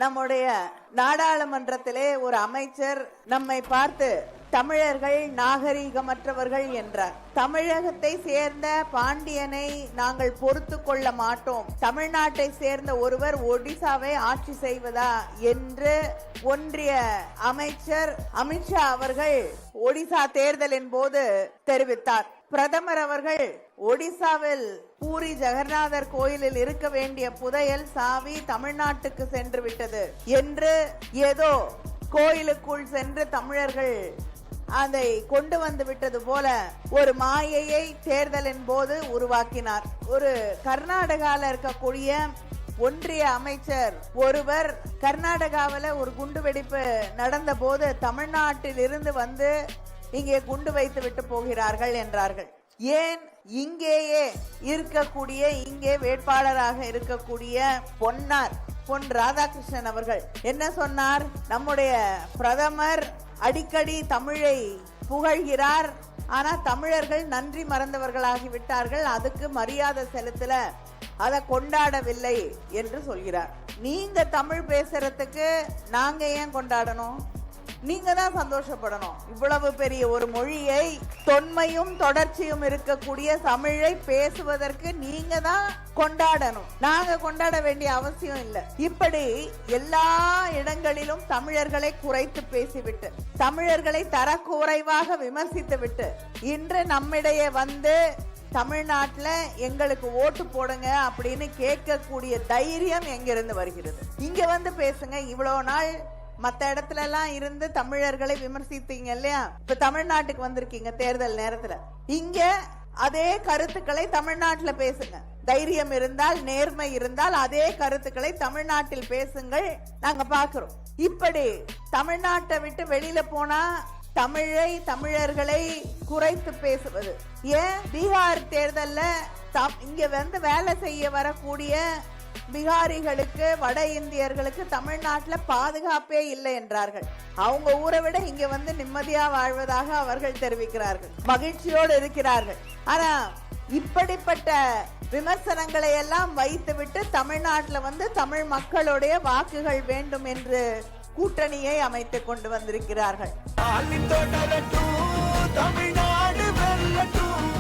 நம்முடைய நாடாளுமன்றத்திலே ஒரு அமைச்சர் நம்மை பார்த்து தமிழர்கள் நாகரீகமற்றவர்கள் என்றார். தமிழகத்தை சேர்ந்த பாண்டியனை நாங்கள் பொறுத்து கொள்ள மாட்டோம், தமிழ்நாட்டை சேர்ந்த ஒருவர் ஒடிசாவை ஆட்சி செய்வதா என்று ஒன்றிய அமைச்சர் அமித்ஷா அவர்கள் ஒடிசா தேர்தலின் போது தெரிவித்தார். பிரதமர் அவர்கள் ஒடிசாவில் பூரி ஜெகநாதர் கோயிலில் இருக்க வேண்டிய புதையல் சாவி தமிழ்நாட்டுக்கு சென்று விட்டது என்று ஏதோ கோயிலுக்குள் சென்று தமிழர்கள் அதை கொண்டு வந்து விட்டது போல ஒரு மாயையை தேர்தலின் போது உருவாக்கினார். ஒரு கர்நாடகாவில் இருக்கக்கூடிய ஒன்றிய அமைச்சர் ஒருவர் கர்நாடகாவில் ஒரு குண்டு வெடிப்பு நடந்த போது தமிழ்நாட்டில் இருந்து வந்து இங்கே குண்டு வைத்து விட்டு போகிறார்கள் என்றார்கள். ஏன் இங்கேயே இருக்கக்கூடிய இங்கே வேட்பாளராக இருக்கக்கூடிய பொன் ராதாகிருஷ்ணன் அவர்கள் என்ன சொன்னார்? நம்முடைய பிரதமர் அடிக்கடி தமிழை புகழ்கிறார், ஆனா தமிழர்கள் நன்றி மறந்தவர்களாகி விட்டார்கள், அதுக்கு மரியாதை செலுத்தல, அதை கொண்டாடவில்லை என்று சொல்கிறார். நீங்க தமிழ் பேசுறதுக்கு நாங்க ஏன் கொண்டாடணும்? நீங்க தான் சந்தோஷப்படணும். இவ்வளவு பெரிய ஒரு மொழியை தொன்மையும் தொடர்ச்சியும் இருக்கக்கூடிய தமிழை பேசுவதற்கு நீங்க தான் கொண்டாடணும், நாங்க கொண்டாட வேண்டிய அவசியம் இல்லை. இப்படி எல்லா இடங்களிலும் தமிழர்களை குறைத்து பேசிவிட்டு, தமிழர்களை தரக்குறைவாக விமர்சித்து விட்டு, இன்று நம்மிடையே வந்து தமிழ்நாட்டுல எங்களுக்கு ஓட்டு போடுங்க அப்படின்னு கேட்கக்கூடிய தைரியம் எங்கிருந்து வருகிறது? இங்க வந்து பேசுங்க. இவ்வளவு நாள் மத்த இடத்துல எல்லாம் இருந்து தமிழர்களை விமர்சித்தீங்க இல்லையா? இப்ப தமிழ்நாட்டுக்கு வந்திருக்கீங்க தேர்தல் நேரத்துல, இங்க அதே கருத்துக்களை தமிழ்நாட்டுல பேசுங்க. தைரியம் இருந்தால், நேர்மை இருந்தால் அதே கருத்துக்களை தமிழ்நாட்டில் பேசுங்கள், நாங்க பாக்குறோம். இப்படி தமிழ்நாட்டை விட்டு வெளியில போனா தமிழை தமிழர்களை குறைத்து பேசுவது ஏன்? பீகார் தேர்தல்ல இங்க வந்து வேலை செய்ய வரக்கூடிய பீகாரிகளுக்கு, வட இந்தியர்களுக்கு தமிழ்நாட்டில் பாதுகாப்பே இல்லை என்றார்கள். அவங்க ஊரை விட இங்க வந்து நிம்மதியா வாழ்வதாக அவர்கள் தெரிவிக்கிறார்கள், மகிழ்ச்சியோடு இருக்கிறார்கள். ஆனா இப்படிப்பட்ட விமர்சனங்களை எல்லாம் வைத்துவிட்டு தமிழ்நாட்டில் வந்து தமிழ் மக்களுடைய வாக்குகள் வேண்டும் என்று கூட்டணியை அமைத்துக் கொண்டு வந்திருக்கிறார்கள். தமிழ்நாடு வெல்லட்டும்.